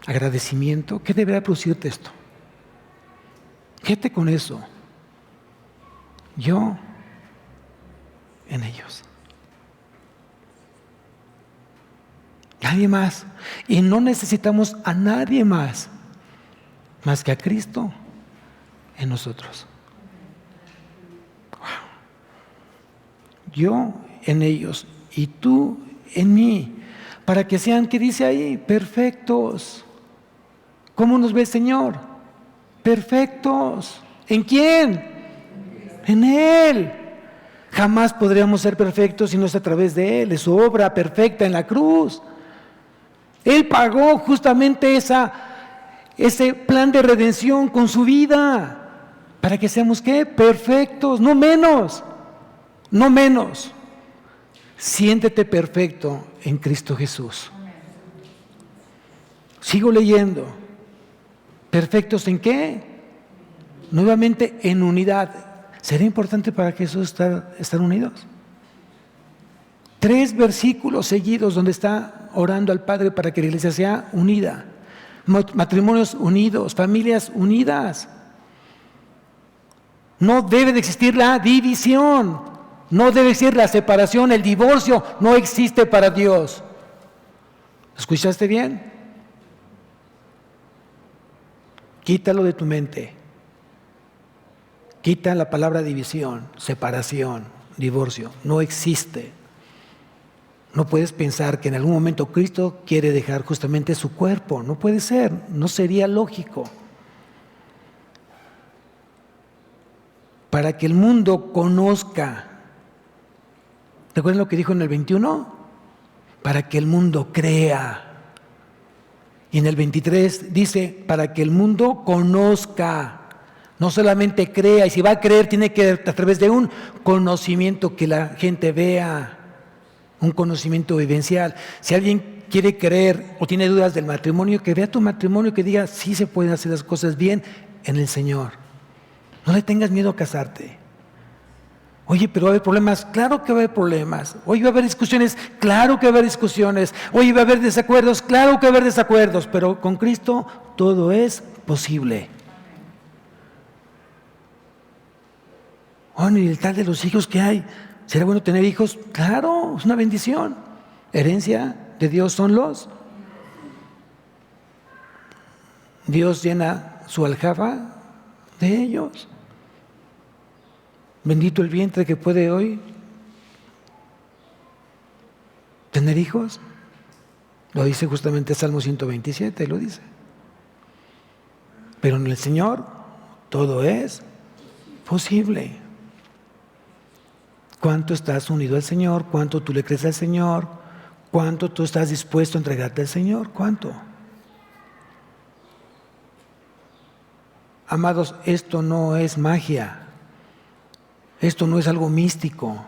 agradecimiento, ¿qué debería producirte esto? Quédate con eso. Yo en ellos. Nadie más. Y no necesitamos a nadie más que a Cristo en nosotros. Wow. Yo en ellos y tú en mí, para que sean, ¿qué dice ahí? Perfectos. ¿Cómo nos ve el Señor? Perfectos. ¿En quién? En Él. Jamás podríamos ser perfectos si no es a través de Él. Es su obra perfecta en la cruz. Él pagó justamente ese plan de redención con su vida, para que seamos ¿qué? Perfectos, no menos, no menos. Siéntete perfecto en Cristo Jesús. Sigo leyendo. ¿Perfectos en qué? Nuevamente en unidad. ¿Será importante para Jesús estar unidos? 3 versículos seguidos donde está orando al Padre para que la iglesia sea unida. Matrimonios unidos, familias unidas. No debe de existir la división, no debe existir la separación, el divorcio no existe para Dios. ¿Escuchaste bien? Quítalo de tu mente. Quita la palabra división, separación, divorcio. No existe. No puedes pensar que en algún momento Cristo quiere dejar justamente su cuerpo. No puede ser, no sería lógico. Para que el mundo conozca. ¿Recuerdan lo que dijo en el 21? Para que el mundo crea. Y en el 23 dice, para que el mundo conozca. No solamente crea, y si va a creer tiene que a través de un conocimiento que la gente vea. Un conocimiento vivencial. Si alguien quiere creer o tiene dudas del matrimonio, que vea tu matrimonio y que diga, sí se pueden hacer las cosas bien en el Señor. No le tengas miedo a casarte. Oye, pero va a haber problemas. Claro que va a haber problemas. Oye, va a haber discusiones. Claro que va a haber discusiones. Oye, va a haber desacuerdos. Claro que va a haber desacuerdos. Pero con Cristo todo es posible. Bueno, y el tal de los hijos que hay. ¿Será bueno tener hijos? Claro, es una bendición. Herencia de Dios son los. Dios llena su aljaba de ellos. Bendito el vientre que puede hoy tener hijos. Lo dice justamente Salmo 127, lo dice. Pero en el Señor todo es posible. ¿Cuánto estás unido al Señor? ¿Cuánto tú le crees al Señor? ¿Cuánto tú estás dispuesto a entregarte al Señor? ¿Cuánto? Amados, esto no es magia. Esto no es algo místico.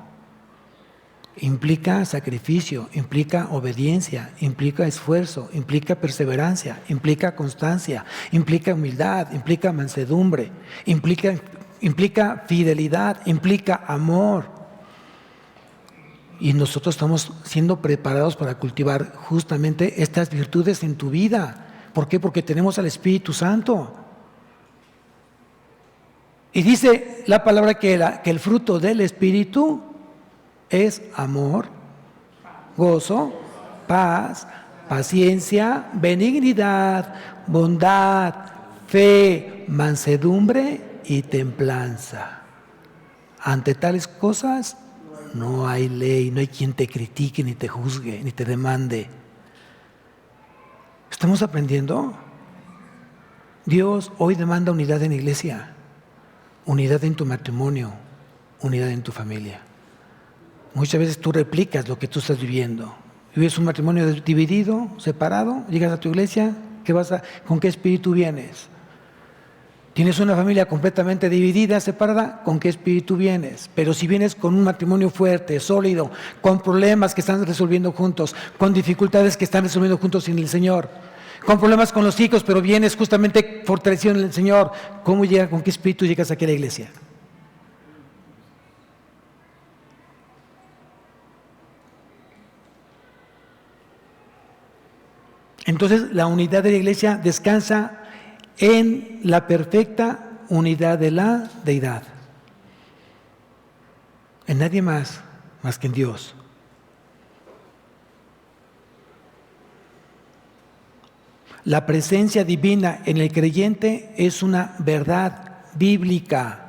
Implica sacrificio, implica obediencia, implica esfuerzo, implica perseverancia, implica constancia, implica humildad, implica mansedumbre, implica fidelidad, implica amor. Y nosotros estamos siendo preparados para cultivar justamente estas virtudes en tu vida. ¿Por qué? Porque tenemos al Espíritu Santo. Y dice la palabra que el fruto del Espíritu es amor, gozo, paz, paciencia, benignidad, bondad, fe, mansedumbre y templanza. Ante tales cosas no hay ley, no hay quien te critique, ni te juzgue, ni te demande. ¿Estamos aprendiendo? Dios hoy demanda unidad en la iglesia, unidad en tu matrimonio, unidad en tu familia. Muchas veces tú replicas lo que tú estás viviendo. Vives un matrimonio dividido, separado, llegas a tu iglesia, ¿con qué espíritu vienes? Tienes una familia completamente dividida, separada, ¿con qué espíritu vienes? Pero si vienes con un matrimonio fuerte, sólido, con problemas que están resolviendo juntos, con dificultades que están resolviendo juntos sin el Señor, con problemas con los hijos, pero vienes justamente fortalecido en el Señor, ¿con qué espíritu llegas aquí a la iglesia? Entonces, la unidad de la iglesia descansa en la perfecta unidad de la deidad. En nadie más que en Dios. La presencia divina en el creyente es una verdad bíblica.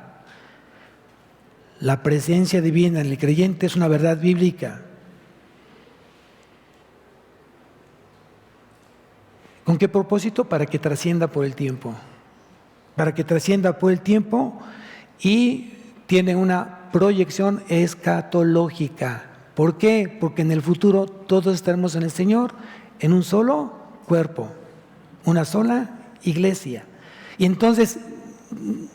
La presencia divina en el creyente es una verdad bíblica. ¿Con qué propósito? Para que trascienda por el tiempo. Para que trascienda por el tiempo y tiene una proyección escatológica. ¿Por qué? Porque en el futuro todos estaremos en el Señor en un solo cuerpo, una sola iglesia. Y entonces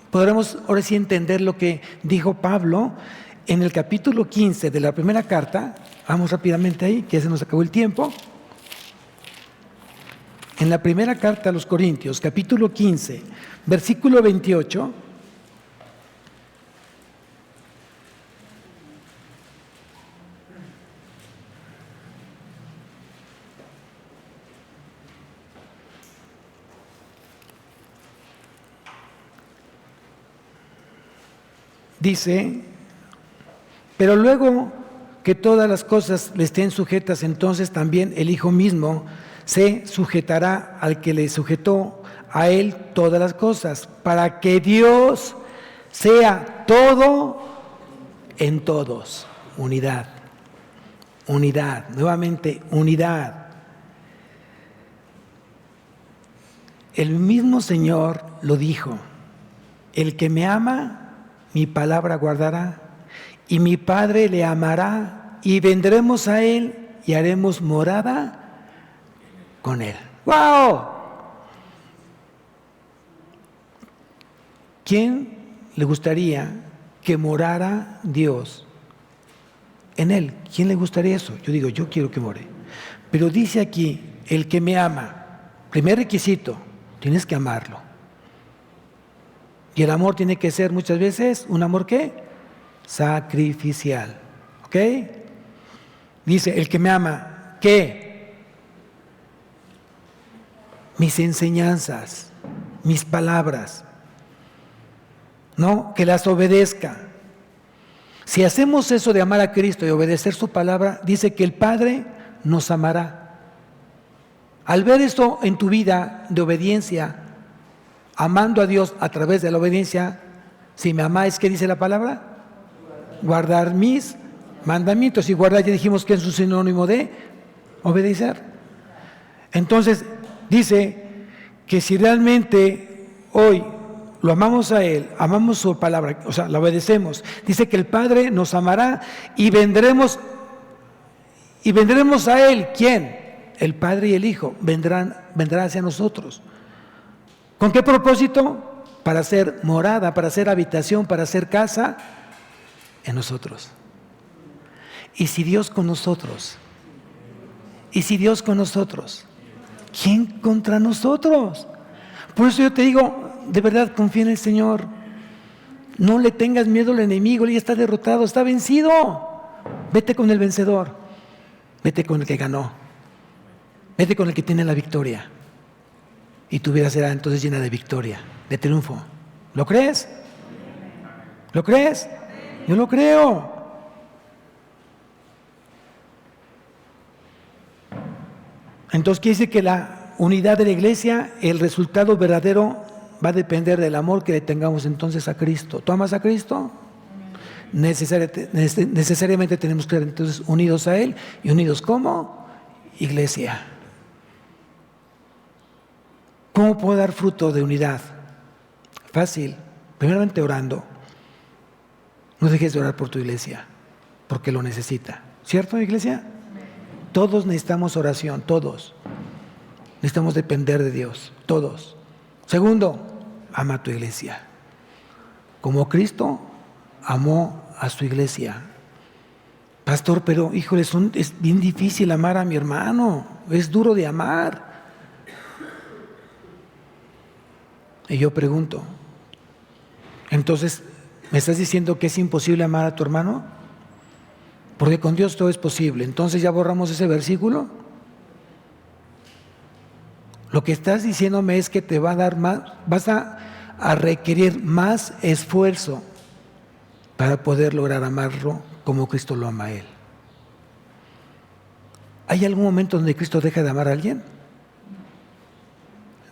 podremos ahora sí entender lo que dijo Pablo en el capítulo 15 de la primera carta. Vamos rápidamente ahí, que ya se nos acabó el tiempo. En la primera carta a los Corintios, capítulo 15, versículo 28, dice: pero luego que todas las cosas le estén sujetas, entonces también el Hijo mismo se sujetará al que le sujetó a él todas las cosas, para que Dios sea todo en todos. Unidad, unidad, nuevamente unidad. El mismo Señor lo dijo: el que me ama, mi palabra guardará, y mi Padre le amará, y vendremos a él y haremos morada con él. ¡Wow! ¿Quién le gustaría que morara Dios en él? ¿Quién le gustaría eso? Yo digo, yo quiero que more. Pero dice aquí, el que me ama, primer requisito, tienes que amarlo. Y el amor tiene que ser muchas veces un amor ¿qué? Sacrificial. ¿Ok? Dice, el que me ama, ¿qué? Mis enseñanzas, mis palabras, ¿no? Que las obedezca. Si hacemos eso de amar a Cristo y obedecer su palabra, dice que el Padre nos amará. Al ver esto en tu vida de obediencia, amando a Dios a través de la obediencia, si me amáis, ¿qué dice la palabra? Guardar mis mandamientos. Y guardar, ya dijimos que es un sinónimo de obedecer. Entonces, dice que si realmente hoy lo amamos a Él, amamos su palabra, o sea, la obedecemos, dice que el Padre nos amará y vendremos a Él. ¿Quién? El Padre y el Hijo vendrán hacia nosotros. ¿Con qué propósito? Para hacer morada, para hacer habitación, para hacer casa en nosotros. ¿Y si Dios con nosotros? ¿Y si Dios con nosotros? ¿Quién contra nosotros? Por eso yo te digo, de verdad, confía en el Señor. No le tengas miedo al enemigo, él ya está derrotado, está vencido. Vete con el vencedor, vete con el que ganó, vete con el que tiene la victoria. Y tu vida será entonces llena de victoria, de triunfo. ¿Lo crees? ¿Lo crees? Yo lo creo. Entonces quiere decir que la unidad de la iglesia, el resultado verdadero va a depender del amor que le tengamos entonces a Cristo. ¿Tú amas a Cristo? Necesariamente tenemos que estar entonces unidos a Él y unidos como iglesia. ¿Cómo puedo dar fruto de unidad? Fácil, primeramente orando. No dejes de orar por tu iglesia, porque lo necesita. ¿Cierto, iglesia? Todos necesitamos oración, todos. Necesitamos depender de Dios, todos. Segundo, ama a tu iglesia. Como Cristo amó a su iglesia. Pastor, pero híjole, es bien difícil amar a mi hermano. Es duro de amar. Y yo pregunto, entonces, ¿me estás diciendo que es imposible amar a tu hermano? Porque con Dios todo es posible. Entonces, ¿ya borramos ese versículo? Lo que estás diciéndome es que te va a dar más, vas a requerir más esfuerzo para poder lograr amarlo como Cristo lo ama a Él. ¿Hay algún momento donde Cristo deja de amar a alguien?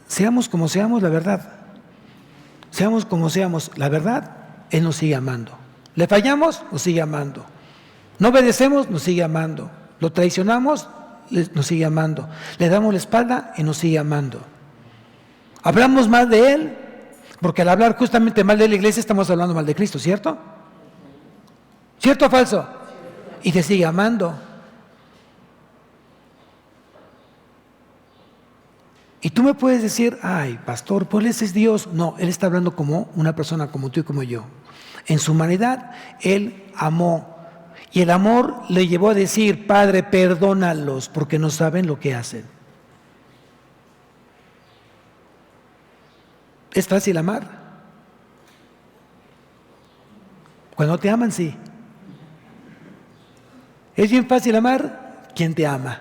Seamos como seamos, la verdad. Seamos como seamos, la verdad, Él nos sigue amando. Le fallamos, nos sigue amando. No obedecemos, nos sigue amando. Lo traicionamos, nos sigue amando. Le damos la espalda y nos sigue amando. Hablamos mal de Él, porque al hablar justamente mal de la iglesia estamos hablando mal de Cristo, ¿cierto? ¿Cierto o falso? Y te sigue amando. Y tú me puedes decir, ay, pastor, pues ese es Dios. No, Él está hablando como una persona como tú y como yo. En su humanidad, Él amó. Y el amor le llevó a decir, Padre, perdónalos porque no saben lo que hacen. Es fácil amar. Cuando te aman, sí. Es bien fácil amar quien te ama,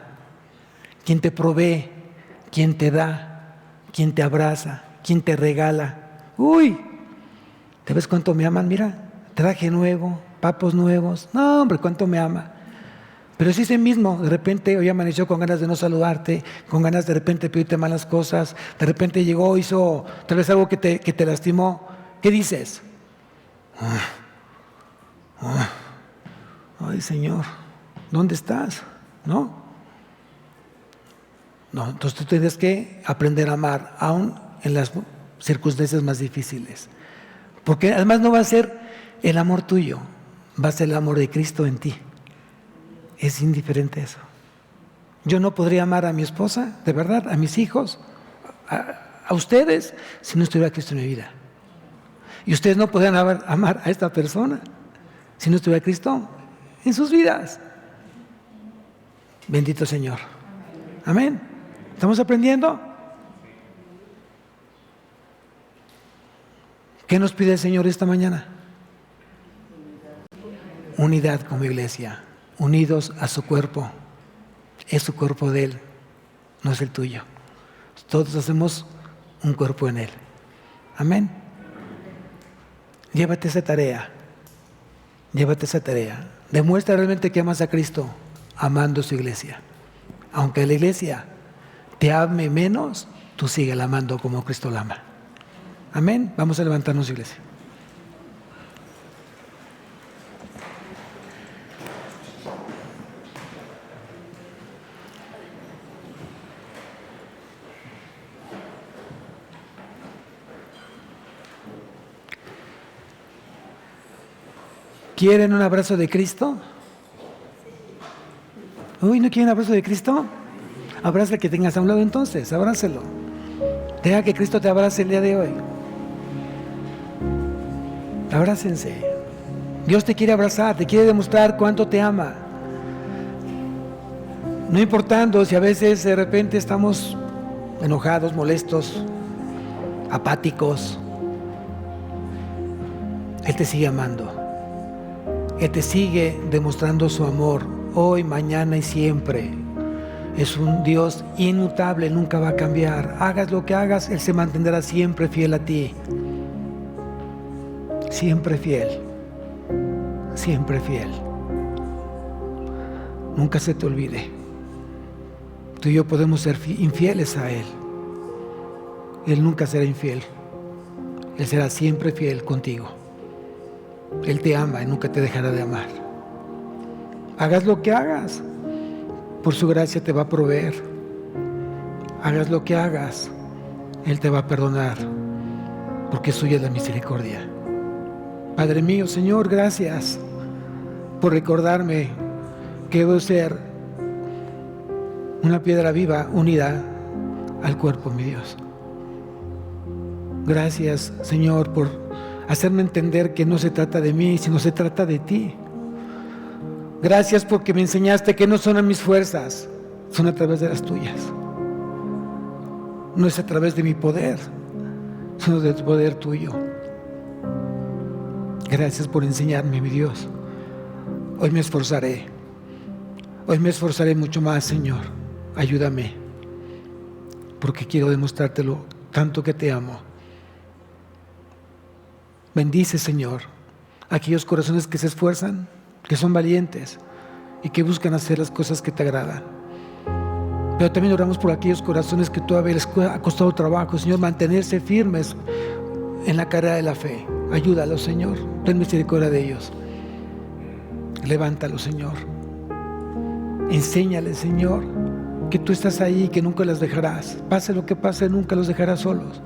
quien te provee, quien te da, quien te abraza, quien te regala. Uy, ¿te ves cuánto me aman? Mira, traje nuevo, papos nuevos. No, hombre, cuánto me ama. Pero si ese mismo, de repente hoy amaneció con ganas de no saludarte, con ganas de repente pedirte malas cosas, de repente llegó, hizo tal vez algo que te lastimó. ¿Qué dices? Ay, Señor, ¿dónde estás? ¿No? No, entonces tú tienes que aprender a amar, aún en las circunstancias más difíciles. Porque además no va a ser el amor tuyo, va a ser el amor de Cristo en ti. Es indiferente eso. Yo no podría amar a mi esposa, de verdad, a mis hijos, a ustedes, si no estuviera Cristo en mi vida. Y ustedes no podrían amar a esta persona si no estuviera Cristo en sus vidas. Bendito Señor. Amén. ¿Estamos aprendiendo? ¿Qué nos pide el Señor esta mañana? Unidad como iglesia, unidos a su cuerpo. Es su cuerpo de Él, no es el tuyo. Todos hacemos un cuerpo en Él. Amén. Llévate esa tarea. Llévate esa tarea. Demuestra realmente que amas a Cristo amando su iglesia. Aunque la iglesia te ame menos, tú sigue la amando como Cristo la ama. Amén. Vamos a levantarnos, iglesia. ¿Quieren un abrazo de Cristo? Uy, ¿no quieren un abrazo de Cristo? Abraza el que tengas a un lado entonces, abrácelo. Deja que Cristo te abrace el día de hoy. Abrácense. Dios te quiere abrazar, te quiere demostrar cuánto te ama. No importando si a veces de repente estamos enojados, molestos, apáticos. Él te sigue amando. Él te sigue demostrando su amor hoy, mañana y siempre. Es un Dios inmutable, nunca va a cambiar. Hagas lo que hagas, Él se mantendrá siempre fiel a ti. Siempre fiel. Siempre fiel. Nunca se te olvide. Tú y yo podemos ser infieles a Él. Él nunca será infiel. Él será siempre fiel contigo. Él te ama y nunca te dejará de amar. Hagas lo que hagas, por su gracia te va a proveer. Hagas lo que hagas, Él te va a perdonar, porque suya es la misericordia. Padre mío, Señor, gracias por recordarme que debo ser una piedra viva unida al cuerpo, mi Dios. Gracias, Señor, por hacerme entender que no se trata de mí, sino se trata de ti. Gracias porque me enseñaste que no son a mis fuerzas, son a través de las tuyas. No es a través de mi poder, sino del poder tuyo. Gracias por enseñarme, mi Dios. Hoy me esforzaré. Hoy me esforzaré mucho más, Señor. Ayúdame. porque quiero demostrártelo tanto que te amo. Bendice, Señor, aquellos corazones que se esfuerzan, que son valientes y que buscan hacer las cosas que te agradan. Pero también oramos por aquellos corazones que todavía les ha costado trabajo, Señor, mantenerse firmes en la carrera de la fe. Ayúdalos, Señor, ten misericordia de ellos. Levántalos, Señor. Enséñales, Señor, que tú estás ahí y que nunca los dejarás. Pase lo que pase, nunca los dejarás solos.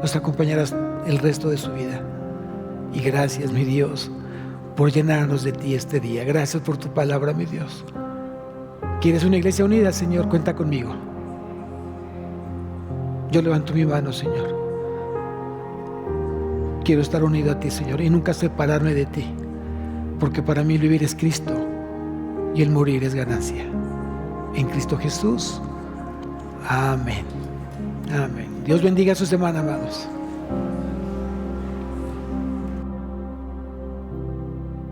Los acompañarás el resto de su vida. Y gracias, mi Dios, por llenarnos de ti este día. Gracias por tu palabra, mi Dios. ¿Quieres una iglesia unida, Señor? Cuenta conmigo. Yo levanto mi mano, Señor. Quiero estar unido a ti, Señor, y nunca separarme de ti, porque para mí el vivir es Cristo y el morir es ganancia. En Cristo Jesús. Amén. Amén. Dios bendiga su semana, amados.